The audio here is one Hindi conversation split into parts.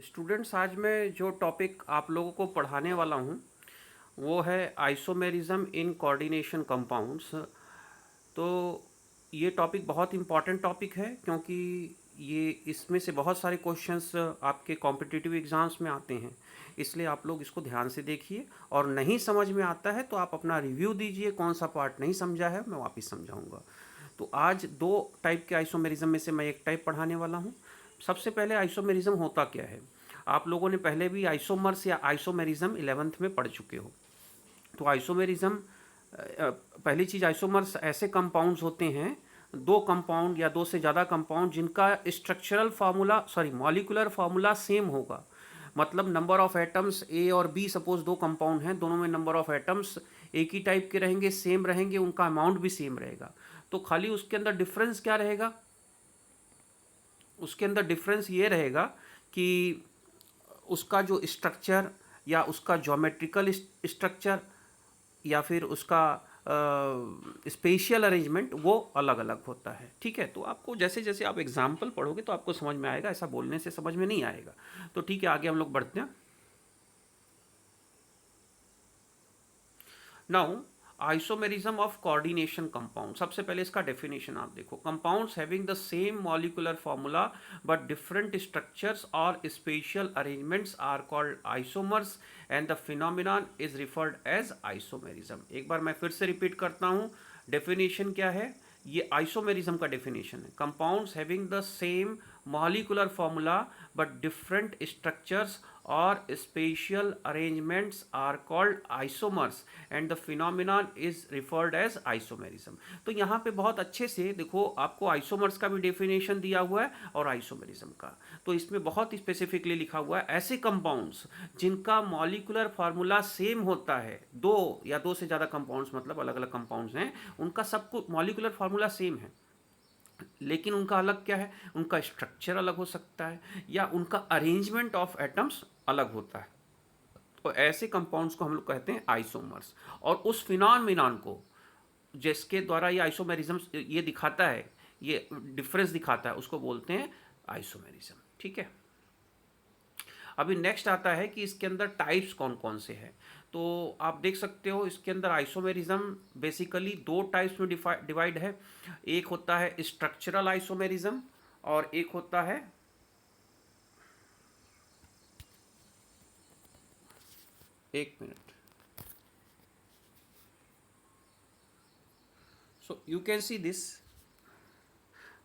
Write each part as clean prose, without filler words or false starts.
स्टूडेंट्स, आज मैं जो टॉपिक आप लोगों को पढ़ाने वाला हूँ वो है आइसोमेरिज्म इन कोऑर्डिनेशन कंपाउंड्स। तो ये टॉपिक बहुत इम्पॉर्टेंट टॉपिक है क्योंकि ये इसमें से बहुत सारे क्वेश्चंस आपके कॉम्पिटिटिव एग्ज़ाम्स में आते हैं। इसलिए आप लोग इसको ध्यान से देखिए, और नहीं समझ में आता है तो आप अपना रिव्यू दीजिए, कौन सा पार्ट नहीं समझा है मैं वापस समझाऊंगा। तो आज दो टाइप के आइसोमेरिज्म में से मैं एक टाइप पढ़ाने वाला हूँ। सबसे पहले आइसोमेरिज्म होता क्या है। आप लोगों ने पहले भी आइसोमर्स या आइसोमेरिज्म 11th में पढ़ चुके हो। तो आइसोमेरिज्म, पहली चीज़, आइसोमर्स ऐसे कंपाउंड्स होते हैं, दो कंपाउंड या दो से ज़्यादा कंपाउंड जिनका structural formula molecular formula same होगा। मतलब नंबर ऑफ एटम्स ए और बी, सपोज दो कंपाउंड हैं, दोनों में नंबर ऑफ एटम्स एक ही टाइप के रहेंगे, सेम रहेंगे, उनका अमाउंट भी सेम रहेगा। तो खाली उसके अंदर डिफरेंस क्या रहेगा, उसके अंदर डिफरेंस ये रहेगा कि उसका जो स्ट्रक्चर या उसका ज्योमेट्रिकल स्ट्रक्चर या फिर उसका स्पेशियल अरेंजमेंट वो अलग अलग होता है। ठीक है, तो आपको जैसे जैसे आप एग्जाम्पल पढ़ोगे तो आपको समझ में आएगा, ऐसा बोलने से समझ में नहीं आएगा। तो ठीक है, आगे हम लोग बढ़ते हैं। Now, isomerism of coordination compound. सबसे पहले इसका डेफिनेशन आप देखो। Compounds having the same molecular formula but different structures और special arrangements are called isomers and the phenomenon is referred as isomerism. एक बार मैं फिर से रिपीट करता हूँ, डेफिनेशन क्या है। ये आइसोमेरिज्म का डेफिनेशन है। Compounds having the same molecular formula but different structures और special arrangements are called isomers and the phenomenon is referred as isomerism. तो यहाँ पे बहुत अच्छे से देखो, आपको आइसोमर्स का भी डेफिनेशन दिया हुआ है और आइसोमेरिज्म का। तो इसमें बहुत स्पेसिफिकली लिखा हुआ है ऐसे कंपाउंड्स जिनका मॉलिकुलर फार्मूला सेम होता है। दो या दो से ज़्यादा कंपाउंड्स, मतलब अलग अलग कंपाउंड्स हैं, उनका सबको मॉलिकुलर फार्मूला सेम है, लेकिन उनका अलग क्या है, उनका स्ट्रक्चर अलग हो सकता है या उनका अरेंजमेंट ऑफ एटम्स अलग होता है। तो ऐसे कंपाउंड्स को हम लोग कहते हैं आइसोमर्स। और उस फिनोमिनन को जिसके द्वारा ये आइसोमेरिज्म ये दिखाता है, ये डिफरेंस दिखाता है, उसको बोलते हैं आइसोमेरिज्म। ठीक है, अभी नेक्स्ट आता है कि इसके अंदर टाइप्स कौन कौन से हैं। तो आप देख सकते हो इसके अंदर आइसोमेरिज्म बेसिकली दो टाइप्स में डिवाइड है। एक होता है स्ट्रक्चरल आइसोमेरिज्म और एक होता है, एक minute, so you can see this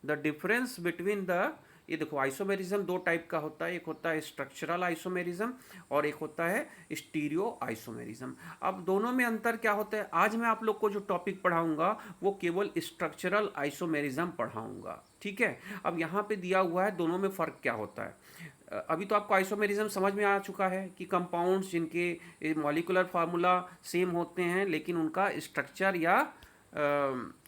the difference between the, ये देखो आइसोमेरिज्म दो टाइप का होता है, एक होता है स्ट्रक्चरल आइसोमेरिज्म और एक होता है स्टीरियो आइसोमेरिज्म। अब दोनों में अंतर क्या होता है, आज मैं आप लोग को जो टॉपिक पढ़ाऊंगा वो केवल स्ट्रक्चरल आइसोमेरिज्म पढ़ाऊंगा। ठीक है, अब यहाँ पे दिया हुआ है दोनों में फ़र्क क्या होता है। अभी तो आपको आइसोमेरिज्म समझ में आ चुका है कि कंपाउंड्स जिनके मॉलिकुलर फार्मूला सेम होते हैं लेकिन उनका स्ट्रक्चर या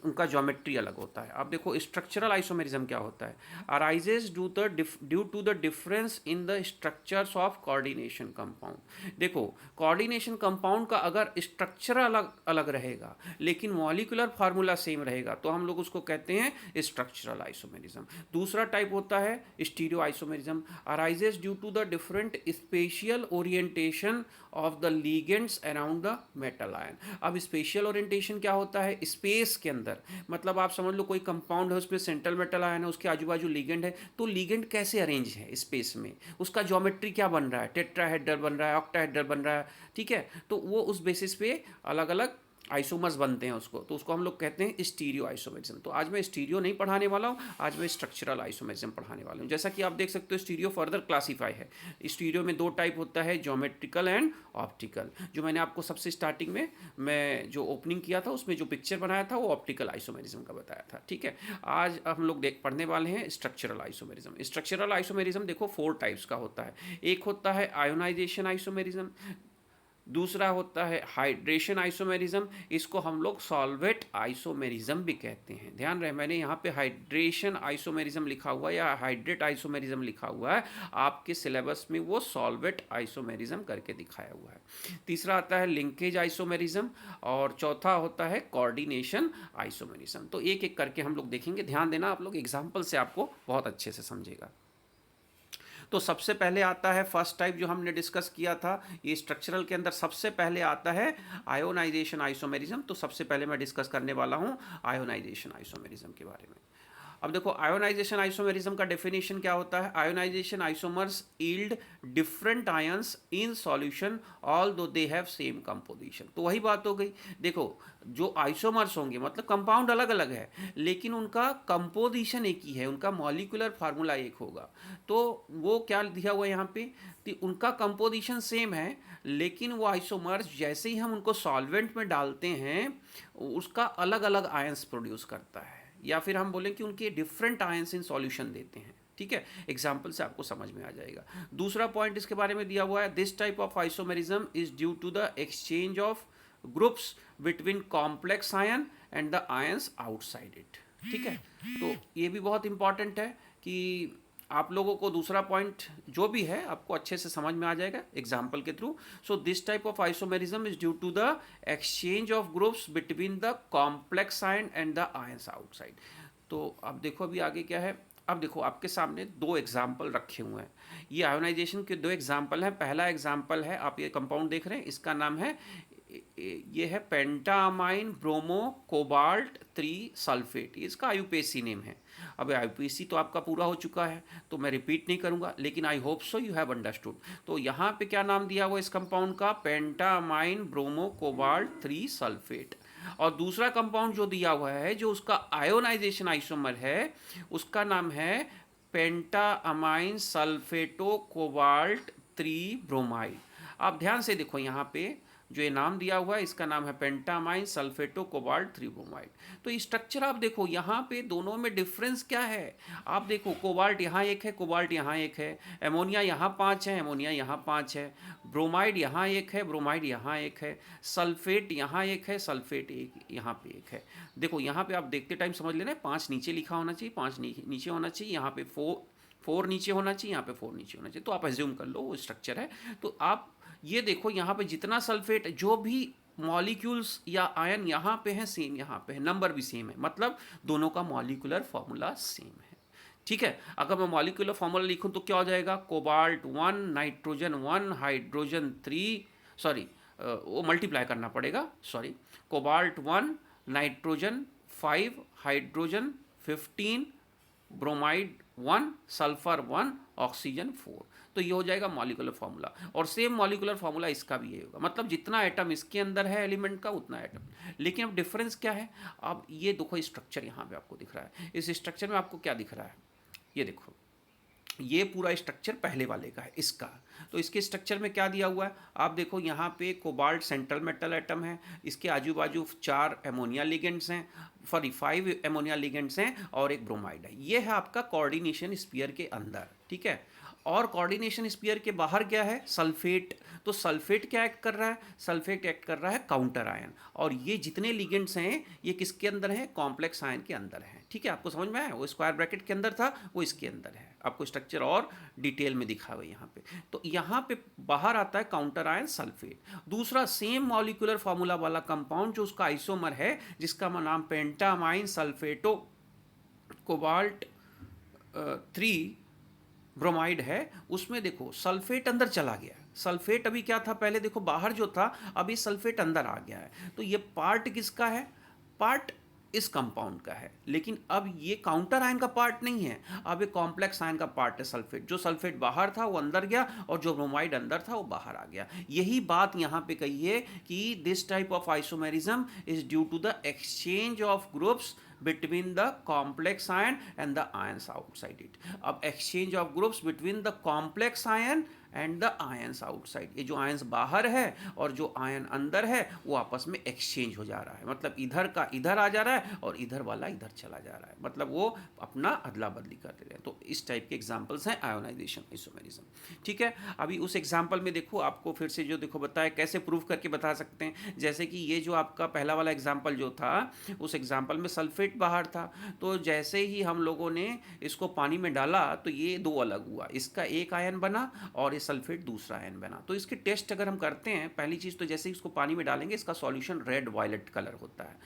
उनका ज्योमेट्री अलग होता है। अब देखो स्ट्रक्चरल आइसोमेरिज्म क्या होता है। Arises due to the difference in the structures of coordination compound. देखो, कोऑर्डिनेशन कंपाउंड का अगर स्ट्रक्चर अलग अलग रहेगा लेकिन मॉलिकुलर फार्मूला सेम रहेगा तो हम लोग उसको कहते हैं स्ट्रक्चरल आइसोमेरिज्म। दूसरा टाइप होता है stereo isomerism. Arises due to the different spatial orientation of the ligands around the metal ion. अब स्पेशियल ओरिएंटेशन क्या होता है, स्पेस के अंदर, मतलब आप समझ लो कोई कंपाउंड है, उसमें सेंट्रल मेटल आयन है, उसके आजू बाजू लिगेंड है, तो लिगेंड कैसे अरेंज है स्पेस में, उसका ज्योमेट्री क्या बन रहा है, टेट्राहेड्रल बन रहा है, ऑक्टाहेड्रल बन रहा है। ठीक है, तो वो उस बेसिस पे अलग अलग आइसोमर्स बनते हैं उसको, तो उसको हम लोग कहते हैं स्टीरियो आइसोमेरिज्म। तो आज मैं स्टीरियो नहीं पढ़ाने वाला हूँ, आज मैं स्ट्रक्चरल आइसोमेरिज्म पढ़ाने वाला हूँ। जैसा कि आप देख सकते हो स्टीरियो फर्दर क्लासीफाई है। स्टीरियो में दो टाइप होता है, ज्योमेट्रिकल एंड ऑप्टिकल। जो मैंने आपको सबसे स्टार्टिंग में मैं जो ओपनिंग किया था उसमें जो पिक्चर बनाया था वो ऑप्टिकल आइसोमेरिज्म का बताया था। ठीक है, आज हम लोग पढ़ने वाले हैं स्ट्रक्चरल आइसोमेरिज्म। स्ट्रक्चरल आइसोमेरिज्म देखो 4 टाइप्स का होता है। एक होता है आयोनाइजेशन आइसोमेरिज्म, दूसरा होता है हाइड्रेशन आइसोमेरिज्म, इसको हम लोग सॉल्वेट आइसोमेरिज्म भी कहते हैं। ध्यान रहे, मैंने यहाँ पे हाइड्रेशन आइसोमेरिज्म लिखा हुआ है या हाइड्रेट आइसोमेरिज्म लिखा हुआ है, आपके सिलेबस में वो सॉल्वेट आइसोमेरिज्म करके दिखाया हुआ है। तीसरा आता है लिंकेज आइसोमेरिज्म और चौथा होता है कोऑर्डिनेशन आइसोमेरिज्म। तो एक एक करके हम लोग देखेंगे, ध्यान देना आप लोग, एग्जाम्पल से आपको बहुत अच्छे से समझेगा। तो सबसे पहले आता है फर्स्ट टाइप जो हमने डिस्कस किया था, ये स्ट्रक्चरल के अंदर सबसे पहले आता है आयोनाइजेशन आइसोमेरिज्म। तो सबसे पहले मैं डिस्कस करने वाला हूँ आयोनाइजेशन आइसोमेरिज्म के बारे में। अब देखो आयोनाइजेशन आइसोमेरिज्म का डेफिनेशन क्या होता है। Ionisation isomers yield different ions in solution although they have same composition. तो वही बात हो गई, देखो जो आइसोमर्स होंगे मतलब कंपाउंड अलग अलग है लेकिन उनका कंपोजिशन एक ही है, उनका मॉलिक्यूलर फार्मूला एक होगा। तो वो क्या दिया हुआ है यहाँ पे कि उनका कंपोजिशन सेम है लेकिन वो आइसोमर्स जैसे ही हम उनको सॉल्वेंट में डालते हैं उसका अलग अलग आयंस प्रोड्यूस करता है, या फिर हम बोलें कि उनके डिफरेंट आयंस इन सॉल्यूशन देते हैं। ठीक है, एग्जाम्पल से आपको समझ में आ जाएगा। दूसरा पॉइंट इसके बारे में दिया हुआ है, this type of isomerism is due to the exchange of groups between complex ion and the ions outside it. ठीक है, तो ये भी बहुत इंपॉर्टेंट है कि आप लोगों को दूसरा पॉइंट जो भी है आपको अच्छे से समझ में आ जाएगा एग्जाम्पल के through. So this type of isomerism is due to the exchange of groups between the complex ion and the ions outside. तो अब देखो अभी आगे क्या है। अब देखो आपके सामने दो एग्जाम्पल रखे हुए हैं, ये आयोनाइजेशन के दो एग्जाम्पल हैं। पहला एग्जाम्पल है, आप ये कंपाउंड देख रहे हैं, इसका नाम है, ये है पेंटामाइन ब्रोमो कोबाल्ट 3 सल्फेट, इसका आईयूपीएसी नेम है। अब आईयूपीएसी तो आपका पूरा हो चुका है तो मैं रिपीट नहीं करूंगा, लेकिन I hope so you have understood. तो यहाँ पे क्या नाम दिया हुआ इस कंपाउंड का, पेंटामाइन ब्रोमो कोबाल्ट 3 सल्फेट। और दूसरा कंपाउंड जो दिया हुआ है जो उसका आयोनाइजेशन आइसोमर है उसका नाम है पेंटामाइन सल्फेटो कोबाल्ट 3 ब्रोमाइड। आप ध्यान से देखो यहाँ पे जो ये नाम दिया हुआ है इसका नाम है पेंटामाइन सल्फेटो कोबाल्ट 3 ब्रोमाइड। तो ये स्ट्रक्चर आप देखो यहाँ पे दोनों में डिफरेंस क्या है। आप देखो कोबाल्ट यहाँ एक है, कोबाल्ट यहाँ एक है, एमोनिया यहाँ 5 है, एमोनिया यहाँ 5 है, ब्रोमाइड यहाँ एक है, ब्रोमाइड यहाँ एक है, सल्फेट यहाँ एक है, सल्फेट एक यहाँ पे एक है। देखो यहाँ पे आप देखते टाइम समझ लेना, 5 नीचे लिखा होना चाहिए, 5 नीचे होना चाहिए, यहाँ पे 4 नीचे होना चाहिए, यहाँ पे 4 नीचे होना चाहिए। तो आप एज्यूम कर लो वो स्ट्रक्चर है। तो आप ये देखो यहाँ पे जितना सल्फेट, जो भी मॉलिक्यूल्स या आयन यहाँ पे हैं सेम यहाँ पे है, नंबर भी सेम है, मतलब दोनों का मॉलिक्यूलर फॉर्मूला सेम है। ठीक है, अगर मैं मॉलिक्यूलर फॉर्मूला लिखूं तो क्या हो जाएगा, कोबाल्ट 1 नाइट्रोजन 1 हाइड्रोजन 3, सॉरी वो मल्टीप्लाई करना पड़ेगा, sorry, cobalt 1 nitrogen 5 hydrogen 15 bromide 1 sulphur 1 oxygen 4। तो ये हो जाएगा मॉलिक्यूलर फार्मूला। और सेम मॉलिक्यूलर फार्मूला इसका भी ये होगा, मतलब जितना एटम इसके अंदर है एलिमेंट का उतना एटम। लेकिन अब डिफरेंस क्या है, अब ये देखो स्ट्रक्चर यहाँ पे आपको दिख रहा है, इस स्ट्रक्चर में आपको क्या दिख रहा है, ये देखो ये पूरा स्ट्रक्चर पहले वाले का है इसका। तो इसके स्ट्रक्चर में क्या दिया हुआ है, आप देखो यहाँ पे कोबाल्ट सेंट्रल मेटल एटम है, इसके आजू बाजू 4 एमोनिया लिगेंड्स हैं, सॉरी 5 एमोनिया लिगेंड्स हैं और एक ब्रोमाइड है। ये है आपका कोऑर्डिनेशन स्फीयर के अंदर। ठीक है, और कोऑर्डिनेशन स्फीयर के बाहर क्या है, सल्फेट। तो सल्फेट क्या एक्ट कर रहा है, सल्फेट एक्ट कर रहा है काउंटर आयन। और ये जितने लिगेंड्स हैं ये किसके अंदर हैं, कॉम्प्लेक्स आयन के अंदर हैं। ठीक है, आपको समझ में आया, वो स्क्वायर ब्रैकेट के अंदर था वो इसके अंदर है, आपको स्ट्रक्चर और डिटेल में दिखा हुआ है यहाँ पे। तो यहाँ पे बाहर आता है काउंटर आयन सल्फेट। दूसरा सेम मॉलिक्यूलर फार्मूला वाला कंपाउंड जो उसका आइसोमर है जिसका नाम पेंटामाइन सल्फेटो कोबाल्ट 3 ब्रोमाइड है, उसमें देखो सल्फेट अंदर चला गया। सल्फेट अभी क्या था, पहले देखो बाहर जो था, अभी सल्फेट अंदर आ गया है। तो ये पार्ट किसका है, पार्ट इस कंपाउंड का है, लेकिन अब ये काउंटर आयन का पार्ट नहीं है, अब ये कॉम्प्लेक्स आयन का पार्ट है सल्फेट। जो सल्फेट बाहर था वो अंदर गया और जो ब्रोमाइड अंदर था वो बाहर आ गया। यही बात यहाँ पे कही है कि this type of isomerism is due to the exchange of groups between the complex ion and the ions outside it. अब exchange of groups between the complex ion and the ions outside, ये जो आयंस बाहर है और जो आयन अंदर है वो आपस में एक्सचेंज हो जा रहा है, मतलब इधर का इधर आ जा रहा है और इधर वाला इधर चला जा रहा है, मतलब वो अपना अदला बदली कर दे रहे हैं। तो इस टाइप के एग्जांपल्स हैं आयोनाइजेशन आइसोमेरिज्म। ठीक है, अभी उस एग्जांपल में देखो आपको फिर से जो देखो बताया कैसे प्रूव करके बता सकते हैं। जैसे कि ये जो आपका पहला वाला एग्जाम्पल जो था, उस एग्जाम्पल में सल्फेट बाहर था, तो जैसे ही हम लोगों ने इसको पानी में डाला तो ये दो अलग हुआ, इसका एक आयन बना और सल्फेट दूसरा आयन बना। तो इसके टेस्ट अगर हम करते हैं, पहली चीज़ तो जैसे ही इसको पानी में डालेंगे इसका सॉल्यूशन रेड वायलेट कलर होता है,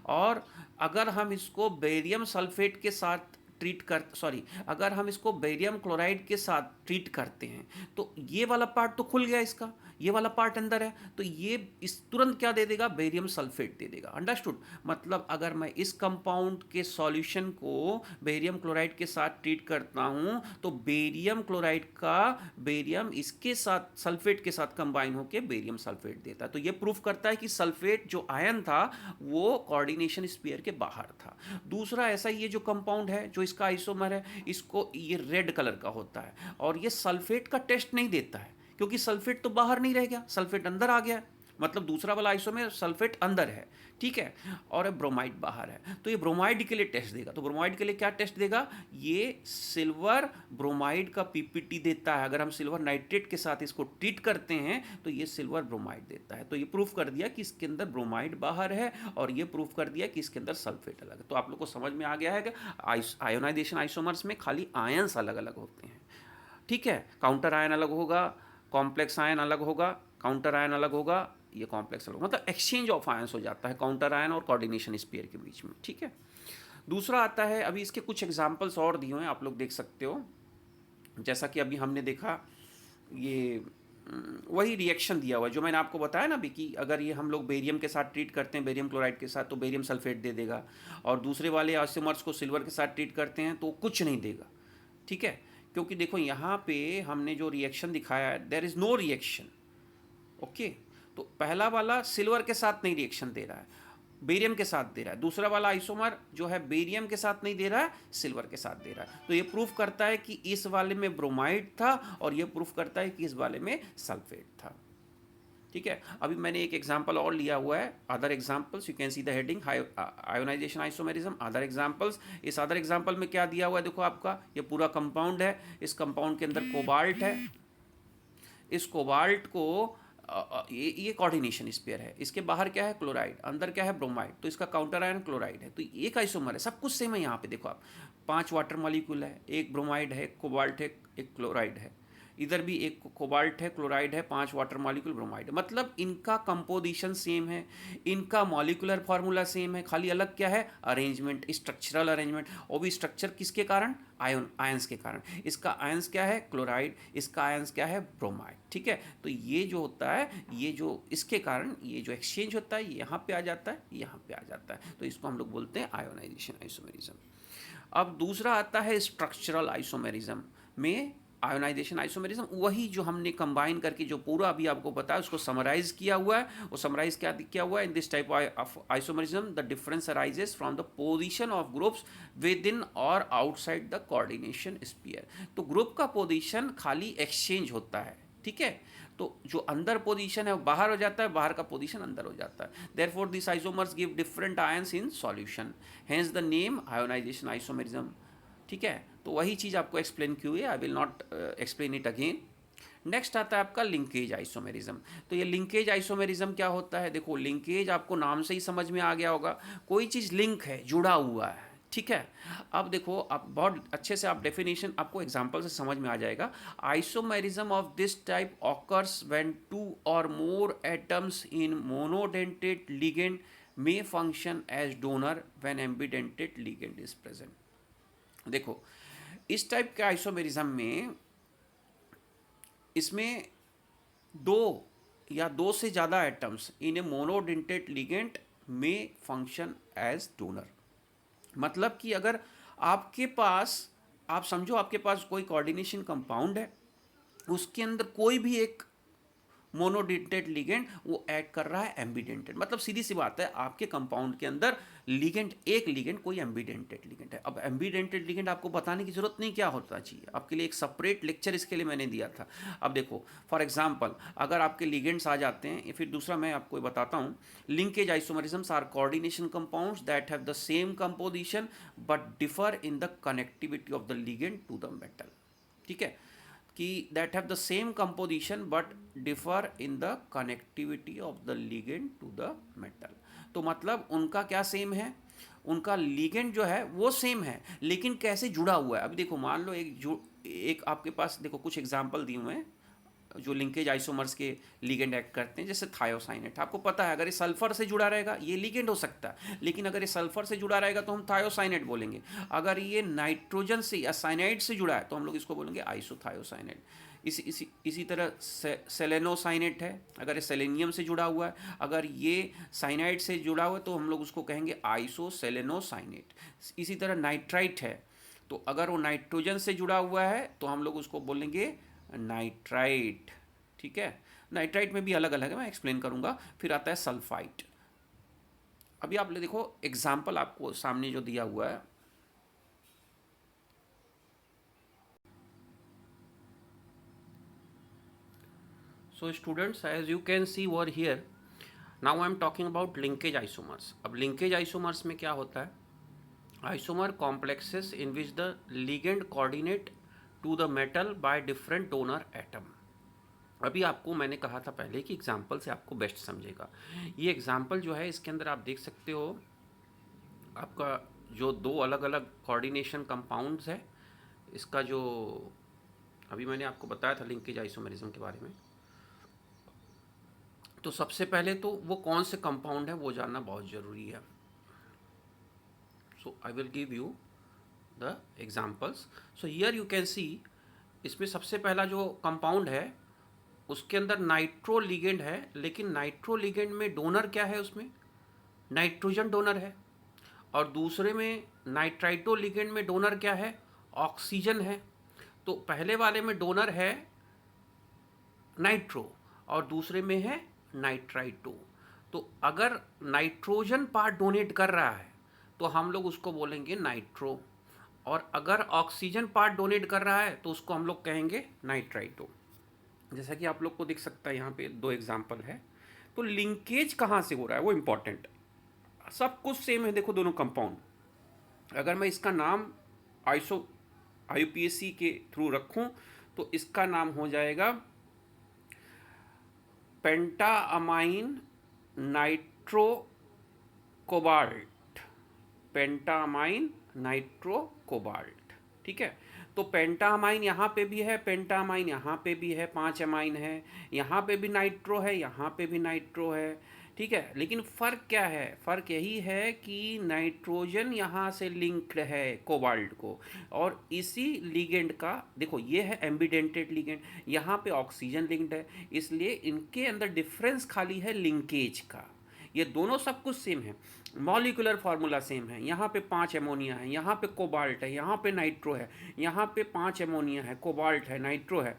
और अगर हम इसको बेरियम सल्फेट के साथ ट्रीट कर सॉरी अगर हम इसको बेरियम क्लोराइड के साथ ट्रीट करते हैं तो ये वाला पार्ट तो खुल गया, इसका ये वाला पार्ट अंदर है, तो ये इस तुरंत क्या दे देगा, बेरियम सल्फेट दे देगा। अंडरस्टूड? मतलब अगर मैं इस कंपाउंड के सॉल्यूशन को बेरियम क्लोराइड के साथ ट्रीट करता हूं तो बेरियम क्लोराइड का बेरियम इसके साथ सल्फेट के साथ कंबाइन होकर बेरियम सल्फेट देता है। तो ये प्रूफ करता है कि सल्फेट जो आयन था वो कोऑर्डिनेशन स्फीयर के बाहर था। दूसरा ऐसा ये जो कंपाउंड है जो इसका आइसोमर है, इसको ये रेड कलर का होता है और ये सल्फेट का टेस्ट नहीं देता है क्योंकि सल्फेट तो बाहर नहीं रह गया, सल्फेट अंदर आ गया, मतलब दूसरा वाला आइसोमर सल्फेट अंदर है, ठीक है, और ब्रोमाइड बाहर है। तो ये ब्रोमाइड के लिए टेस्ट देगा। तो ब्रोमाइड के लिए क्या टेस्ट देगा, ये सिल्वर ब्रोमाइड का पीपीटी देता है। अगर हम सिल्वर नाइट्रेट के साथ इसको ट्रीट करते हैं तो ये सिल्वर ब्रोमाइड देता है। तो ये प्रूफ कर दिया कि इसके अंदर ब्रोमाइड बाहर है और ये प्रूफ कर दिया कि इसके अंदर सल्फेट अलग है। तो आप लोग को समझ में आ गया है कि आयोनाइजेशन आइसोमर्स में खाली आयंस अलग अलग होते हैं, ठीक है। काउंटर आयन अलग होगा, कॉम्प्लेक्स आयन अलग होगा, काउंटर आयन अलग होगा, ये कॉम्प्लेक्स अलग, मतलब एक्सचेंज ऑफ आयंस हो जाता है काउंटर आयन और कोऑर्डिनेशन स्फीयर के बीच में, ठीक है। दूसरा आता है, अभी इसके कुछ एग्जांपल्स और दिए हुए हैं, आप लोग देख सकते हो। जैसा कि अभी हमने देखा, ये वही रिएक्शन दिया हुआ है जो मैंने आपको बताया ना अभी कि अगर ये हम लोग बेरियम के साथ ट्रीट करते हैं, बेरियम क्लोराइड के साथ, तो बेरियम सल्फेट दे देगा, और दूसरे वाले आइसोमर्स को सिल्वर के साथ ट्रीट करते हैं तो कुछ नहीं देगा, ठीक है। क्योंकि देखो यहाँ पे हमने जो रिएक्शन दिखाया है, there is no reaction, okay. तो पहला वाला सिल्वर के साथ नहीं रिएक्शन दे रहा है, बेरियम के साथ दे रहा है। दूसरा वाला आइसोमर जो है बेरियम के साथ नहीं दे रहा है, सिल्वर के साथ दे रहा है। तो ये प्रूफ करता है कि इस वाले में ब्रोमाइड था और ये प्रूफ करता है कि इस वाले में सल्फेट था, ठीक है। अभी मैंने एक एग्जांपल और लिया हुआ है, other examples, you can see the heading ionisation isomerism other examples. इस अदर एग्जांपल में क्या दिया हुआ है, देखो आपका ये पूरा कंपाउंड है, इस कंपाउंड के अंदर कोबाल्ट है, इस कोबाल्ट को ये कोऑर्डिनेशन स्पेयर है, इसके बाहर क्या है, क्लोराइड, अंदर क्या है, ब्रोमाइड, तो इसका काउंटर आयन क्लोराइड है। तो एक आइसोमर है, सब कुछ सेम है। यहाँ पे देखो आप 5 वाटर मॉलिक्यूल है, एक ब्रोमाइड है, एक कोबाल्ट है, एक क्लोराइड है, इधर भी एक कोबाल्ट है, क्लोराइड है, 5 वाटर मॉलिक्यूल ब्रोमाइड है। मतलब इनका कंपोजिशन सेम है, इनका मॉलिक्यूलर फार्मूला सेम है, खाली अलग क्या है, अरेंजमेंट, स्ट्रक्चरल अरेंजमेंट। और भी स्ट्रक्चर किसके कारण, आयंस के कारण। इसका आयंस क्या है, क्लोराइड, इसका आयंस क्या है, ब्रोमाइड, ठीक है। तो ये जो होता है, ये जो इसके कारण ये जो एक्सचेंज होता है, यहाँ पे आ जाता है, यहाँ पे आ जाता है, तो इसको हम लोग बोलते हैं आयोनाइजेशन आइसोमेरिज्म। अब दूसरा आता है स्ट्रक्चरल आइसोमेरिज्म में आयोनाइजेशन आइसोमेरिज्म, वही जो हमने कंबाइन करके जो पूरा अभी आपको बताया उसको समराइज किया हुआ है। वो समराइज क्या किया हुआ है, in this type of isomerism the difference arises from the position of groups with in और आउटसाइड द कोऑर्डिनेशन स्फीयर। तो ग्रुप का पोजीशन खाली एक्सचेंज होता है, ठीक है। तो जो अंदर पोजीशन है वो बाहर हो जाता है, बाहर का पोजीशन अंदर हो जाता है। Therefore this isomers give different ions in solution, hence the name ionisation isomerism, ठीक है। तो वही चीज़ आपको एक्सप्लेन की हुई है, I will not explain it again. Next आता है आपका लिंकेज आइसोमेरिज्म। तो ये लिंकेज आइसोमेरिज्म क्या होता है, देखो लिंकेज आपको नाम से ही समझ में आ गया होगा, कोई चीज़ लिंक है, जुड़ा हुआ है, ठीक है। अब देखो आप बहुत अच्छे से आप डेफिनेशन आपको एग्जांपल से समझ में आ जाएगा। Isomerism of this type occurs when 2 और मोर atoms in monodentate ligand may function as donor when ambidentate ligand is present। देखो इस टाइप के आइसोमेरिज्म में इसमें 2 या 2 से ज़्यादा atoms in A monodentate ligand में फंक्शन एज डोनर। मतलब कि अगर आपके पास, आप समझो आपके पास कोई कोऑर्डिनेशन कंपाउंड है, उसके अंदर कोई भी एक मोनोडेंटेड लिगेंड वो ऐड कर रहा है एम्बिडेंटेड, मतलब सीधी सी बात है आपके कंपाउंड के अंदर लिगेंड, एक लिगेंड कोई एम्बिडेंटेड लिगेंड है। अब एम्बिडेंटेड लिगेंड आपको बताने की जरूरत नहीं क्या होता चाहिए, आपके लिए एक सेपरेट लेक्चर इसके लिए मैंने दिया था। अब देखो फॉर एग्जांपल अगर आपके लिगेंड्स आ जाते हैं, या फिर दूसरा मैं आपको बताता हूँ, linkage isomerisms are coordination compounds that have the same composition but differ in the connectivity of the ligand to the metal, ठीक है, कि that have the same composition but differ in the connectivity of the ligand to the metal. तो मतलब उनका क्या सेम है, उनका लिगेंड जो है वो सेम है, लेकिन कैसे जुड़ा हुआ है। अभी देखो मान लो एक आपके पास देखो कुछ एग्जांपल दिए हुए हैं, जो लिंकेज आइसोमर्स के लिगेंड एक्ट करते हैं, जैसे थायोसाइनेट। आपको पता है अगर ये सल्फर से जुड़ा रहेगा ये लिगेंड हो सकता है, लेकिन अगर ये सल्फर से जुड़ा रहेगा तो हम थायोसाइनेट बोलेंगे। अगर ये नाइट्रोजन से या साइनाइड से जुड़ा है तो हम लोग इसको बोलेंगे आइसोथायोसाइनेट। इसी तरह सेलेनोसाइनेट है, अगर ये सेलेनियम से जुड़ा हुआ है, अगर ये साइनाइड से जुड़ा हुआ है तो हम लोग उसको कहेंगे आइसोसेलेनोसाइनेट। इसी तरह नाइट्राइट है, तो अगर वो नाइट्रोजन से जुड़ा हुआ है तो हम लोग उसको बोलेंगे नाइट्राइट। ठीक है, नाइट्राइट में भी अलग अलग है, मैं एक्सप्लेन करूंगा। फिर आता है सल्फाइट। अभी आप देखो एग्जाम्पल आपको सामने जो दिया हुआ है, so students as you can see over here, now I am talking about linkage isomers. अब लिंकेज आइसोमर्स में क्या होता है, isomer complexes in which the ligand coordinate to the metal by different donor atom. अभी आपको मैंने कहा था पहले कि एग्जाम्पल से आपको बेस्ट समझेगा। ये एग्जाम्पल जो है इसके अंदर आप देख सकते हो, आपका जो दो अलग अलग कोऑर्डिनेशन कंपाउंड्स है, इसका जो अभी मैंने आपको बताया था लिंकेज आइसोमेरिज्म के बारे में, तो सबसे पहले तो वो कौन से कंपाउंड है वो जानना बहुत ज़रूरी है। So I will give you the examples. So here you can see, इसमें सबसे पहला जो कंपाउंड है उसके अंदर नाइट्रो लिगेंड है, लेकिन नाइट्रो लिगेंड में डोनर क्या है, उसमें नाइट्रोजन डोनर है। और दूसरे में नाइट्राइटो लिगेंड में डोनर क्या है, ऑक्सीजन है। तो पहले वाले में डोनर है नाइट्रो और दूसरे में है नाइट्राइटो। तो अगर नाइट्रोजन पार्ट डोनेट कर रहा है तो हम लोग उसको बोलेंगे नाइट्रो, और अगर ऑक्सीजन पार्ट डोनेट कर रहा है तो उसको हम लोग कहेंगे नाइट्राइटो। जैसा कि आप लोग को दिख सकता है यहाँ पे दो एग्जाम्पल है। तो लिंकेज कहाँ से हो रहा है वो इम्पॉर्टेंट, सब कुछ सेम है। देखो दोनों कंपाउंड, अगर मैं इसका नाम IUPAC के थ्रू रखूं तो इसका नाम हो जाएगा पेंटाअमाइन नाइट्रो कोबाल्ट, पेंटाअमाइन नाइट्रो कोबाल्ट। ठीक है, तो पेंटामाइन यहाँ पे भी है, पेंटामाइन यहाँ पे भी है, 5 अमाइन है, यहाँ पे भी नाइट्रो है, यहाँ पे भी नाइट्रो है। ठीक है, लेकिन फ़र्क क्या है, फ़र्क यही है कि नाइट्रोजन यहाँ से लिंक्ड है कोबाल्ट को, और इसी लिगेंड का देखो ये है एम्बिडेंटेड लिगेंड, यहाँ पे ऑक्सीजन लिंक्ड है, इसलिए इनके अंदर डिफरेंस खाली है लिंकेज का। ये दोनों सब कुछ सेम है, मॉलिकुलर फार्मूला सेम है। यहाँ पे 5 अमोनिया है, यहाँ पे कोबाल्ट है, यहाँ पे नाइट्रो है, यहाँ पे 5 अमोनिया है, कोबाल्ट है, नाइट्रो है,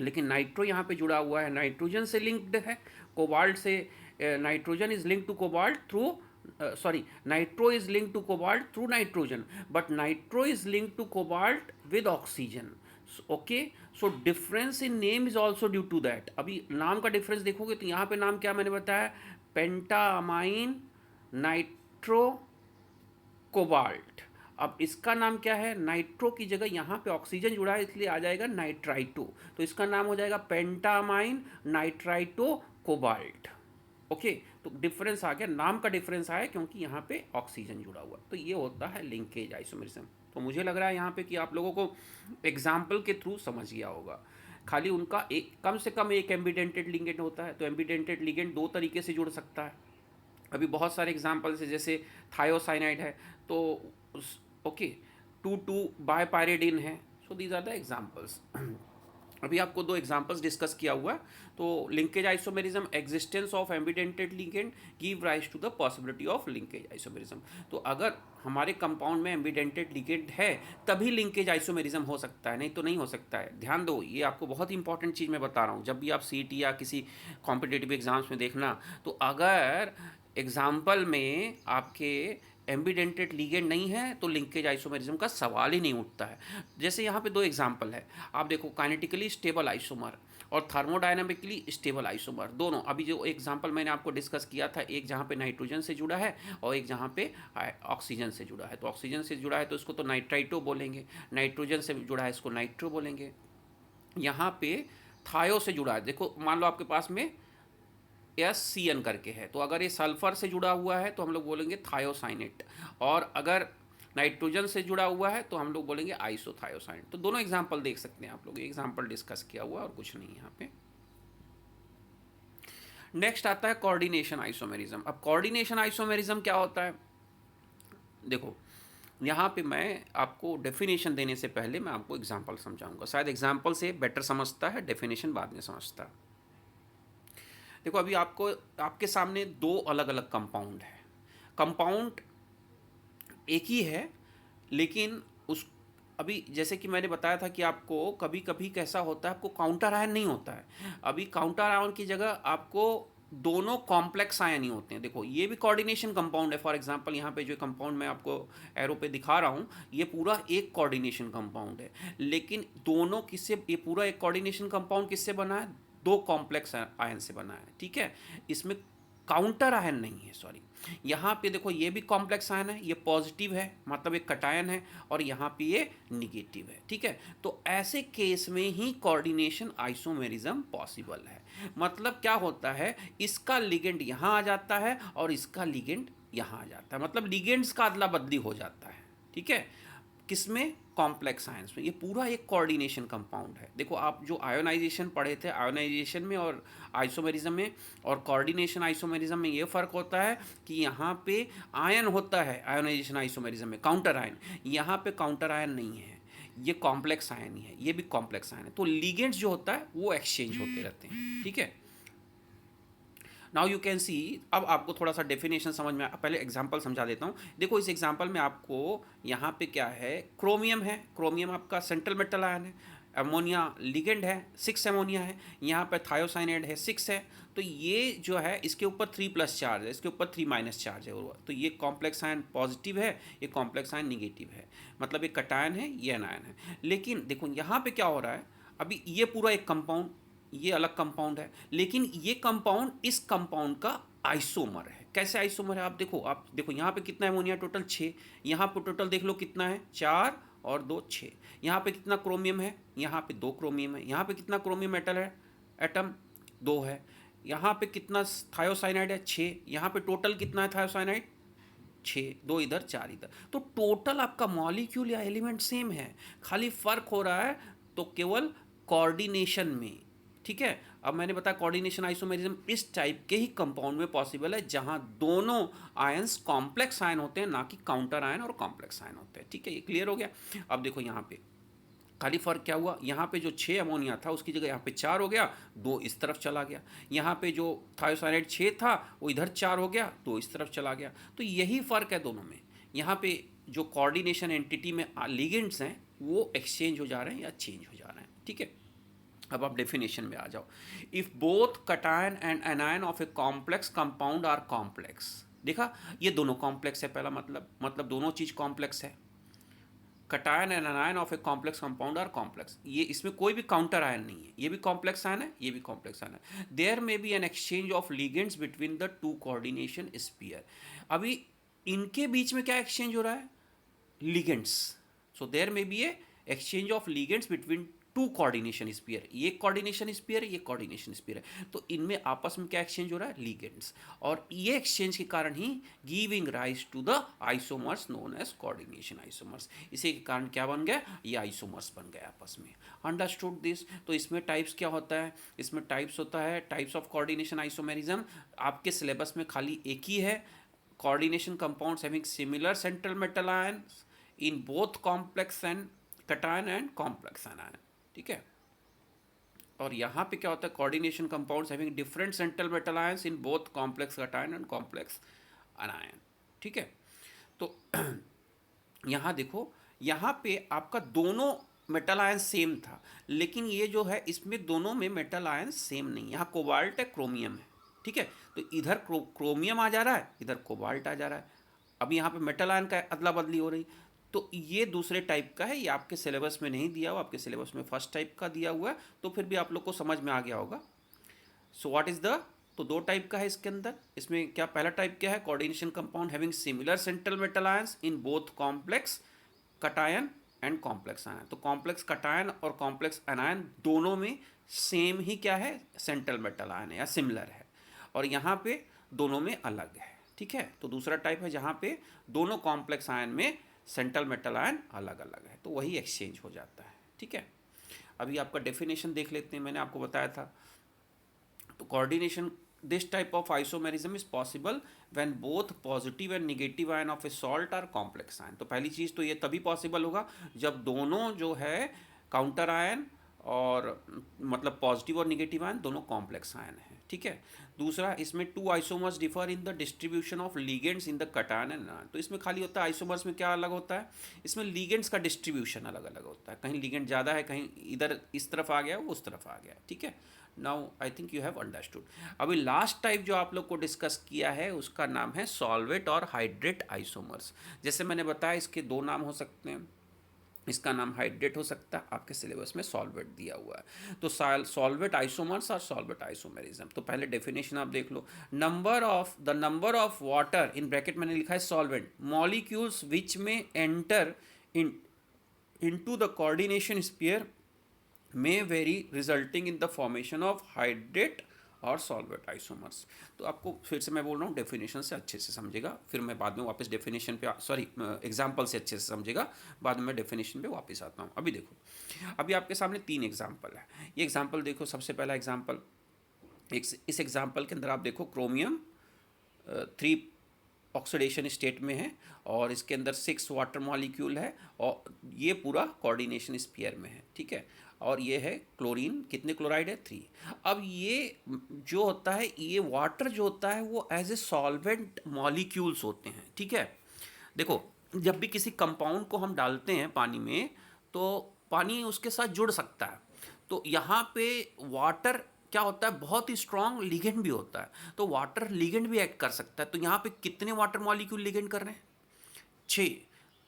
लेकिन नाइट्रो यहाँ पे जुड़ा हुआ है, नाइट्रोजन से लिंक्ड है, कोबाल्ट से nitrogen is linked to cobalt through nitro is linked to cobalt through nitrogen, but nitro is linked to cobalt with oxygen. Okay, so difference in name is also due to that. अभी नाम का डिफरेंस देखोगे तो यहाँ पे नाम क्या मैंने बताया, पेंटामाइन नाइट्रो कोबाल्ट। अब इसका नाम क्या है, नाइट्रो की जगह यहाँ पे ऑक्सीजन जुड़ा है इसलिए आ जाएगा नाइट्राइटो, तो इसका नाम हो जाएगा पेंटामाइन नाइट्राइटो कोबाल्ट। ओके, तो डिफरेंस आ गया, नाम का डिफरेंस आया क्योंकि यहाँ पे ऑक्सीजन जुड़ा हुआ। तो ये होता है लिंकेज आइसोमेरिज्म। तो मुझे लग रहा है यहाँ पे कि आप लोगों को एग्जाम्पल के थ्रू समझ गया होगा। खाली उनका एक कम से कम एक एम्बिडेंटेड लिगेंड होता है, तो एम्बिडेंटेड लिगेंड दो तरीके से जुड़ सकता है। अभी बहुत सारे एग्जाम्पल्स है, जैसे थायोसाइनाइड है तो ओके 2,2 बायपायरिडीन है। So these are the examples. अभी आपको दो एग्जाम्पल्स डिस्कस किया हुआ है। तो linkage isomerism, existence of ambidentate ligand give rise to the possibility of linkage isomerism. तो अगर हमारे कंपाउंड में एम्बिडेंटेड लिगेंड है तभी लिंकेज आइसोमेरिज्म हो सकता है, नहीं तो नहीं हो सकता है। ध्यान दो, ये आपको बहुत इंपॉर्टेंट चीज़ मैं बता रहा हूँ। जब भी आप CET या किसी कॉम्पिटिटिव एग्जाम्स में देखना, तो अगर एग्जाम्पल में आपके एम्बिडेंटेड लिगेंड नहीं है तो लिंकेज आइसोमेरिज्म का सवाल ही नहीं उठता है। जैसे यहाँ पे दो एग्जाम्पल है, आप देखो काइनेटिकली स्टेबल आइसोमर और थर्मोडायनामिकली स्टेबल आइसोमर, दोनों। अभी जो एग्जाम्पल मैंने आपको डिस्कस किया था, एक जहाँ पे नाइट्रोजन से जुड़ा है और एक जहाँ पे ऑक्सीजन से जुड़ा है। तो ऑक्सीजन से जुड़ा है तो इसको तो नाइट्राइटो बोलेंगे, नाइट्रोजन से जुड़ा है इसको नाइट्रो बोलेंगे। यहाँ पे थायो से जुड़ा है, देखो मान लो आपके पास में SCN करके है, तो अगर ये सल्फर से जुड़ा हुआ है तो हम लोग बोलेंगे थायोसाइनेट, और अगर नाइट्रोजन से जुड़ा हुआ है तो हम लोग बोलेंगे आइसोथायोसाइन। तो दोनों एग्जाम्पल देख सकते हैं आप लोग, एग्जाम्पल डिस्कस किया हुआ और कुछ नहीं यहाँ पे। नेक्स्ट आता है कोऑर्डिनेशन आइसोमेरिज्म। अब कोऑर्डिनेशन आइसोमेरिज्म क्या होता है, देखो यहाँ पे मैं आपको डेफिनेशन देने से पहले मैं आपको एग्जांपल समझाऊंगा, शायद एग्जांपल से बेटर समझता है, डेफिनेशन बाद में समझता है। देखो अभी आपको आपके सामने दो अलग अलग कंपाउंड है, कंपाउंड एक ही है लेकिन उस अभी जैसे कि मैंने बताया था कि आपको कभी कभी कैसा होता है, आपको काउंटर आयन नहीं होता है। अभी काउंटर आयन की जगह आपको दोनों कॉम्प्लेक्स आयन ही होते हैं। देखो ये भी कोऑर्डिनेशन कंपाउंड है। फॉर एग्जांपल यहाँ पे जो कंपाउंड मैं आपको एरो पे दिखा रहा हूँ, ये पूरा एक कोऑर्डिनेशन कंपाउंड है, लेकिन दोनों किससे, ये पूरा एक कोऑर्डिनेशन कंपाउंड किससे बना है, दो कॉम्प्लेक्स आयन से बना है। ठीक है, इसमें काउंटर आयन नहीं है, सॉरी। यहाँ पे देखो ये भी कॉम्प्लेक्स आयन है, ये पॉजिटिव है मतलब एक कटायन है, और यहाँ पे ये निगेटिव है। ठीक है, तो ऐसे केस में ही कोऑर्डिनेशन आइसोमेरिज्म पॉसिबल है। मतलब क्या होता है, इसका लिगेंड यहाँ आ जाता है और इसका लिगेंड यहाँ आ जाता है, मतलब लिगेंड्स का अदला बदली हो जाता है। ठीक है, किसमें, कॉम्प्लेक्स आयंस में। ये पूरा एक कोऑर्डिनेशन कंपाउंड है। देखो आप जो आयोनाइजेशन पढ़े थे, आयोनाइजेशन में और आइसोमेरिज्म में और कोऑर्डिनेशन आइसोमेरिज्म में ये फ़र्क होता है कि यहाँ पे आयन होता है आयोनाइजेशन आइसोमेरिज्म में, काउंटर आयन। यहाँ पे काउंटर आयन नहीं है, ये कॉम्प्लेक्स आयन ही है, ये भी कॉम्प्लेक्स आयन है। तो लिगेंड्स जो होता है वो एक्सचेंज होते रहते हैं। ठीक है, नाउ यू कैन सी, अब आपको थोड़ा सा डेफिनेशन समझ में पहले एग्जांपल समझा देता हूँ। देखो इस एग्जांपल में आपको यहाँ पे क्या है, क्रोमियम है, क्रोमियम आपका सेंट्रल मेटल आयन है, अमोनिया लिगेंड है, 6 अमोनिया है, यहाँ पे थायोसाइनाइड है 6 है। तो ये जो है इसके ऊपर 3+ चार्ज है, इसके ऊपर 3- चार्ज है। तो ये कॉम्प्लेक्स आयन पॉजिटिव है, ये कॉम्प्लेक्स आयन निगेटिव है, मतलब ये कटायन है, ये एनायन है। लेकिन देखो यहाँ पे क्या हो रहा है, अभी ये पूरा एक कंपाउंड, ये अलग कंपाउंड है, लेकिन ये कंपाउंड इस कंपाउंड का आइसोमर है। कैसे आइसोमर है, आप देखो यहाँ पे कितना अमोनिया, टोटल 6। यहाँ पे टोटल देख लो कितना है, 4 और 2 6। यहाँ पे कितना क्रोमियम है, यहाँ पे 2 क्रोमियम है। यहाँ पे कितना क्रोमियम मेटल है, एटम 2 है। यहाँ पे कितना थायोसाइनाइड है, 6। यहाँ पे टोटल कितना है थायोसाइनाइड, 6, 2 इधर 4 इधर। तो टोटल आपका मॉलिक्यूल या एलिमेंट सेम है, खाली फर्क हो रहा है तो केवल कोऑर्डिनेशन में। ठीक है, अब मैंने बताया कोऑर्डिनेशन आइसोमेरिज्म इस टाइप के ही कंपाउंड में पॉसिबल है जहां दोनों आयंस कॉम्प्लेक्स आयन होते हैं, ना कि काउंटर आयन और कॉम्प्लेक्स आयन होते हैं। ठीक है, ये क्लियर हो गया। अब देखो यहाँ पे खाली फर्क क्या हुआ, यहाँ पे जो 6 अमोनिया था उसकी जगह यहाँ पे 4 हो गया, 2 इस तरफ चला गया। यहाँ पे जो थायोसाइनाइड 6 था वो इधर 4 हो गया, 2 इस तरफ चला गया। तो यही फ़र्क है दोनों में। यहाँ पे जो कोऑर्डिनेशन एंटिटी में लिगेंड्स हैं वो एक्सचेंज हो जा रहे हैं या चेंज हो जा रहे हैं। ठीक है, अब आप डेफिनेशन में आ जाओ। If both cation and anion of a complex compound are complex, देखा ये दोनों कॉम्प्लेक्स है, पहला मतलब दोनों चीज कॉम्प्लेक्स है। Cation and anion of a complex compound are complex, ये इसमें कोई भी काउंटर आयन नहीं है, ये भी कॉम्प्लेक्स आयन है, ये भी कॉम्प्लेक्स आयन है। There may be an exchange of ligands between the two coordination sphere. अभी इनके बीच में क्या एक्सचेंज हो रहा है, ligands. So there may be a exchange of ligands between two coordination sphere, ये कोऑर्डिनेशन स्फीयर है, ये कोऑर्डिनेशन स्फीयर है। तो इनमें आपस में क्या एक्सचेंज हो रहा है, लिगेंड्स। और ये एक्सचेंज के कारण ही giving rise to the isomers known as coordination isomers. इसी के कारण क्या बन गया, ये आइसोमर्स बन गए आपस में। Understood this. तो इसमें टाइप्स क्या होता है, इसमें टाइप्स होता है, टाइप्स ऑफ कोऑर्डिनेशन आइसोमेरिज्म आपके सिलेबस में खाली एक ही है, coordination compounds having similar central metal ions in both complex and cation and complex anion। ठीक है, और यहाँ पे क्या होता है, coordination compounds having different central metal ions in both complex cation and complex anion। ठीक है, तो यहाँ देखो, यहाँ पे आपका दोनों मेटल आयन सेम था, लेकिन ये जो है इसमें दोनों में मेटल आयन सेम नहीं। यहाँ कोबाल्ट है, क्रोमियम है। ठीक है, तो इधर क्रोमियम आ जा रहा है, इधर कोबाल्ट आ जा रहा है। अब यहाँ पे मेटल आयन का अदला बदली हो रही। तो ये दूसरे टाइप का है, ये आपके सिलेबस में नहीं दिया हुआ, आपके सिलेबस में फर्स्ट टाइप का दिया हुआ है, तो फिर भी आप लोग को समझ में आ गया होगा। सो व्हाट इज द, तो दो टाइप का है इसके अंदर। इसमें क्या पहला टाइप क्या है, coordination compound having similar central metal ions in both complex cation and complex ion. तो कॉम्प्लेक्स कटायन और कॉम्प्लेक्स आयन दोनों में सेम ही क्या है, सेंट्रल मेटल आयन है या सिमिलर है, और यहाँ पे दोनों में अलग है। ठीक है, तो दूसरा टाइप है जहाँ पे दोनों कॉम्प्लेक्स आयन में सेंट्रल मेटल आयन अलग अलग है, तो वही एक्सचेंज हो जाता है। ठीक है, अभी आपका डेफिनेशन देख लेते हैं, मैंने आपको बताया था। तो coordination, this type of isomerism is possible when both positive and negative ion of a salt are complex ion. तो पहली चीज़ तो ये तभी पॉसिबल होगा जब दोनों जो है काउंटर आयन और मतलब पॉजिटिव और निगेटिव आयन दोनों कॉम्प्लेक्स आयन है। ठीक है, दूसरा, इसमें to isomers differ in the distribution of ligands in the cation and ion. तो इसमें खाली होता है आइसोमर्स में क्या अलग होता है, इसमें लीगेंड्स का डिस्ट्रीब्यूशन अलग अलग होता है, कहीं लीगेंड ज़्यादा है, कहीं इधर इस तरफ आ गया, वो उस तरफ आ गया। ठीक है, now I think you have understood. अभी लास्ट टाइप जो आप लोग को डिस्कस किया है उसका नाम है सॉल्वेट और हाइड्रेट आइसोमर्स। जैसे मैंने बताया इसके दो नाम हो सकते हैं, इसका नाम हाइड्रेट हो सकता है, आपके सिलेबस में सॉल्वेट दिया हुआ है। तो सॉल्वेट आइसोमर्स और सॉल्वेट आइसोमेरिज्म। तो पहले डेफिनेशन आप देख लो, number of water in bracket मैंने लिखा है solvent molecules which may enter into the coordination sphere may vary resulting in the formation of hydrate और सॉल्वेट आइसोमर्स। तो आपको फिर से मैं बोल रहा हूँ डेफिनेशन से अच्छे से समझेगा, फिर मैं बाद में वापस डेफिनेशन पे एग्जाम्पल से अच्छे से समझेगा, बाद में मैं डेफिनेशन पे वापस आता हूँ। अभी देखो, अभी आपके सामने 3 एग्जाम्पल है। ये एग्जाम्पल देखो, सबसे पहला एग्जाम्पल, इस एग्जाम्पल के अंदर आप देखो क्रोमियम 3 ऑक्सीडेशन स्टेट में है और इसके अंदर 6 वाटर मॉलिक्यूल है और ये पूरा कोऑर्डिनेशन स्फीयर में है। ठीक है, और ये है क्लोरीन, कितने क्लोराइड है 3। अब ये जो होता है, ये वाटर जो होता है वो एज ए सॉल्वेंट मॉलिक्यूल्स होते हैं। ठीक है, देखो जब भी किसी कंपाउंड को हम डालते हैं पानी में तो पानी उसके साथ जुड़ सकता है। तो यहाँ पे वाटर क्या होता है, बहुत ही स्ट्रॉन्ग लिगेंड भी होता है, तो वाटर लिगेंड भी एक्ट कर सकता है। तो यहाँ पे कितने वाटर मॉलिक्यूल लिगेंड कर रहे हैं, 6।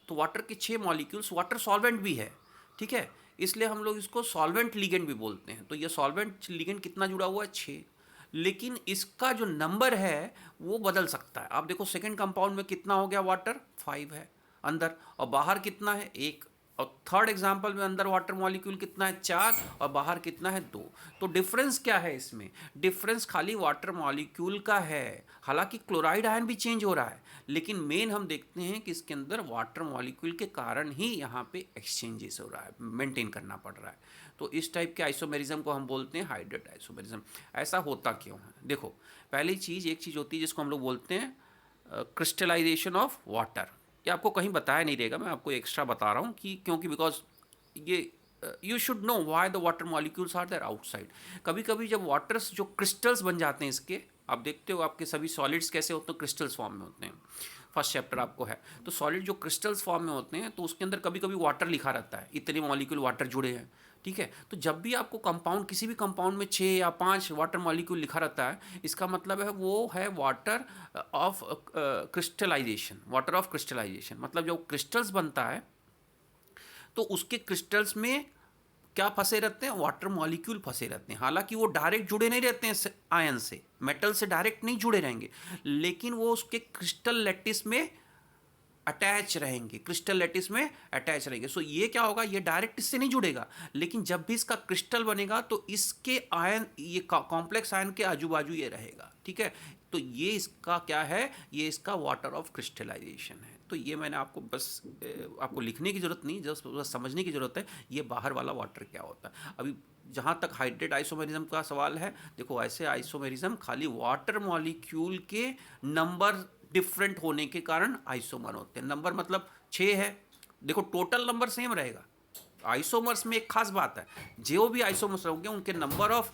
तो वाटर के 6 मॉलिक्यूल्स, वाटर सॉल्वेंट भी है। ठीक है, इसलिए हम लोग इसको सॉल्वेंट लिगेंड भी बोलते हैं। तो ये सॉल्वेंट लिगेंड कितना जुड़ा हुआ है, 6। लेकिन इसका जो नंबर है वो बदल सकता है। आप देखो सेकंड कंपाउंड में कितना हो गया, वाटर 5 है अंदर, और बाहर कितना है, 1। और थर्ड एग्जाम्पल में अंदर वाटर मॉलिक्यूल कितना है, 4, और बाहर कितना है, 2। तो डिफरेंस क्या है इसमें, डिफरेंस खाली वाटर मॉलिक्यूल का है। हालांकि क्लोराइड आयन भी चेंज हो रहा है, लेकिन मेन हम देखते हैं कि इसके अंदर वाटर मॉलिक्यूल के कारण ही यहाँ पे एक्सचेंजेस हो रहा है, मेंटेन करना पड़ रहा है। तो इस टाइप के आइसोमेरिज्म को हम बोलते हैं हाइड्रेट आइसोमेरिज्म। ऐसा होता क्यों है, देखो पहली चीज़, एक चीज़ होती है जिसको हम लोग बोलते हैं क्रिस्टलाइजेशन ऑफ वाटर। ये आपको कहीं बताया नहीं रहेगा, मैं आपको एक्स्ट्रा बता रहा हूँ कि क्योंकि बिकॉज ये you should know why the water molecules are there outside. कभी कभी जब वाटर्स जो क्रिस्टल्स बन जाते हैं इसके, आप देखते हो आपके सभी सॉलिड्स कैसे होते हैं, क्रिस्टल्स फॉर्म में होते हैं। फर्स्ट चैप्टर आपको है, तो सॉलिड जो क्रिस्टल्स फॉर्म में होते हैं तो उसके अंदर कभी कभी वाटर लिखा रहता है, इतने मॉलिक्यूल वाटर जुड़े हैं। ठीक है, तो जब भी आपको कंपाउंड, किसी भी कंपाउंड में 6 या 5 वाटर मॉलिक्यूल लिखा रहता है, इसका मतलब है वो है water of crystallisation. Water of crystallisation मतलब जो क्रिस्टल्स बनता है तो उसके क्रिस्टल्स में क्या फंसे रहते हैं, वाटर मॉलिक्यूल फंसे रहते हैं। हालांकि वो डायरेक्ट जुड़े नहीं रहते हैं आयन से, मेटल से डायरेक्ट नहीं जुड़े रहेंगे, लेकिन वो उसके क्रिस्टल लैटिस में अटैच रहेंगे, क्रिस्टल लैटिस में अटैच रहेंगे। सो ये क्या होगा, ये डायरेक्ट इससे नहीं जुड़ेगा, लेकिन जब भी इसका क्रिस्टल बनेगा तो इसके आयन, ये कॉम्प्लेक्स आयन के आजू बाजू ये रहेगा। ठीक है, तो ये इसका क्या है, ये इसका वाटर ऑफ क्रिस्टलाइजेशन है। तो ये मैंने आपको बस आपको लिखने की ज़रूरत नहीं, जस्ट बस समझने की ज़रूरत है ये बाहर वाला वाटर क्या होता है। अभी जहाँ तक हाइड्रेट आइसोमेरिज्म का सवाल है, देखो ऐसे आइसोमेरिज्म खाली वाटर मॉलिक्यूल के नंबर डिफरेंट होने के कारण आइसोमर होते हैं। नंबर मतलब 6 है, देखो टोटल नंबर सेम रहेगा। आइसोमर्स में एक खास बात है, जो भी आइसोमर्स होंगे उनके नंबर ऑफ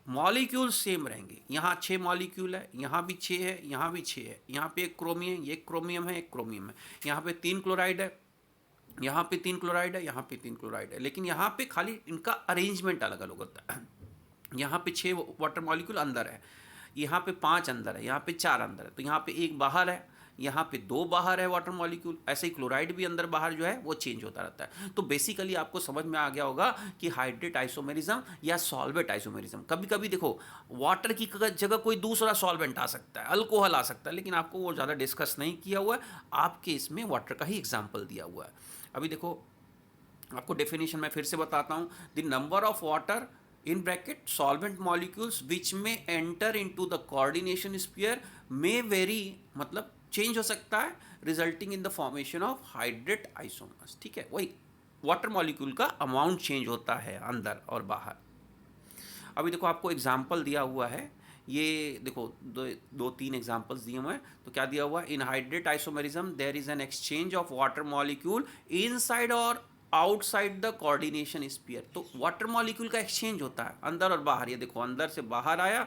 मॉलिक्यूल सेम रहेंगे। यहाँ 6 मॉलिक्यूल है, यहाँ भी 6 है, यहाँ भी 6 है, यहाँ पे एक क्रोमियम, ये क्रोमियम है, एक क्रोमियम है, यहाँ पे 3 क्लोराइड है, यहाँ पे 3 क्लोराइड है, यहाँ पे 3 क्लोराइड है, लेकिन यहाँ पे खाली इनका अरेंजमेंट अलग अलग होता है। यहाँ पे 6 वाटर मॉलिक्यूल अंदर है, यहाँ पे 5 अंदर है, यहाँ पे 4 अंदर है, तो यहाँ पे 1 बाहर है, यहाँ पे 2 बाहर है वाटर मॉलिक्यूल। ऐसे ही क्लोराइड भी अंदर बाहर जो है वो चेंज होता रहता है। तो बेसिकली आपको समझ में आ गया होगा कि हाइड्रेट आइसोमेरिज्म या सॉल्वेट आइसोमेरिज्म, कभी कभी देखो वाटर की जगह कोई दूसरा सॉल्वेंट आ सकता है, अल्कोहल आ सकता है, लेकिन आपको वो ज़्यादा डिस्कस नहीं किया हुआ है, आपके इसमें वाटर का ही एग्जाम्पल दिया हुआ है। अभी देखो आपको डेफिनेशन मैं फिर से बताता हूँ, the number of water in bracket solvent molecules which may enter into the coordination sphere may vary, मतलब चेंज हो सकता है, resulting in the formation of hydrate isomers. ठीक है, वही वाटर मॉलिक्यूल का अमाउंट चेंज होता है अंदर और बाहर। अभी देखो आपको एग्जाम्पल दिया हुआ है, ये देखो दो तीन एग्जाम्पल्स दिए हुए हैं। तो क्या दिया हुआ है, in hydrate isomerism there is an exchange of water molecule inside और आउटसाइड द कोऑर्डिनेशन स्फीयर। तो वाटर मॉलिक्यूल का एक्सचेंज होता है अंदर और बाहर। ये देखो अंदर से बाहर आया,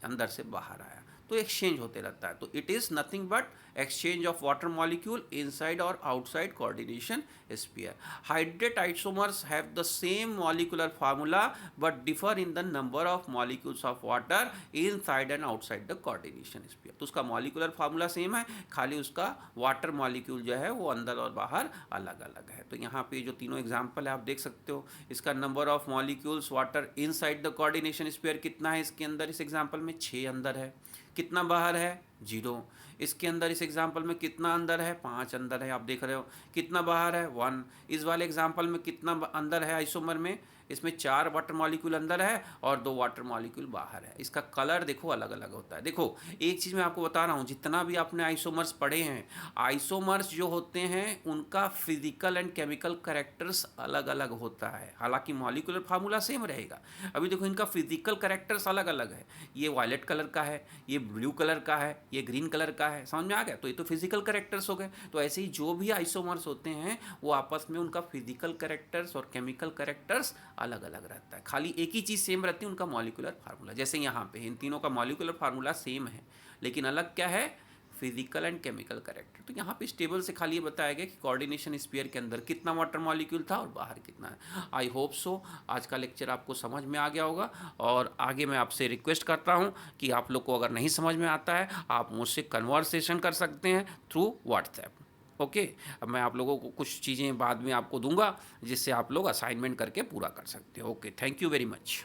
अंदर से बाहर आया, तो एक्सचेंज होते रहता है। तो it is nothing but exchange of water molecule inside और outside coordination sphere. Hydrate isomers have the same molecular formula but differ in the number of molecules of water inside and outside the coordination sphere. तो उसका मॉलिक्यूलर फार्मूला सेम है, खाली उसका वाटर मॉलिक्यूल जो है वो अंदर और बाहर अलग अलग है। तो यहाँ पे जो तीनों एग्जाम्पल है आप देख सकते हो, इसका number of molecules water inside the coordination sphere कितना है इसके अंदर, इस एग्जाम्पल में 6 अंदर है। कितना बाहर है, 0। इसके अंदर इस एग्जाम्पल में कितना अंदर है, 5 अंदर है, आप देख रहे हो। कितना बाहर है, 1। इस वाले एग्जाम्पल में कितना अंदर है आइसोमर में, इसमें 4 वाटर मॉलिक्यूल अंदर है और 2 वाटर मॉलिक्यूल बाहर है। इसका कलर देखो अलग अलग होता है। देखो एक चीज़ मैं आपको बता रहा हूँ, जितना भी आपने आइसोमर्स पढ़े हैं, आइसोमर्स जो होते हैं उनका फिजिकल एंड केमिकल कैरेक्टर्स अलग अलग होता है, हालांकि मॉलिक्यूलर फार्मूला सेम रहेगा। अभी देखो इनका फिजिकल कैरेक्टर्स अलग अलग है, ये वायलेट कलर का है, ये ब्लू कलर का है, ये ग्रीन कलर का है, समझ में आ गया। तो ये तो फिजिकल कैरेक्टर्स हो गए। तो ऐसे ही जो भी आइसोमर्स होते हैं वो आपस में उनका फिजिकल कैरेक्टर्स और केमिकल कैरेक्टर्स अलग अलग रहता है, खाली एक ही चीज़ सेम रहती है, उनका मॉलिक्यूलर फार्मूला। जैसे यहाँ पे इन तीनों का मॉलिक्यूलर फार्मूला सेम है, लेकिन अलग क्या है, फिजिकल एंड केमिकल कैरेक्टर। तो यहाँ पे इस टेबल से खाली ये बताया गया कि कोऑर्डिनेशन स्फीयर के अंदर कितना वाटर मॉलिक्यूल था और बाहर कितना है। आई होप सो आज का लेक्चर आपको समझ में आ गया होगा। और आगे मैं आपसे रिक्वेस्ट करता हूँ कि आप लोग को अगर नहीं समझ में आता है, आप मुझसे कन्वर्सेशन कर सकते हैं थ्रू व्हाट्सएप। ओके, अब मैं आप लोगों को कुछ चीज़ें बाद में आपको दूंगा जिससे आप लोग असाइनमेंट करके पूरा कर सकते हो। Okay, thank you very much.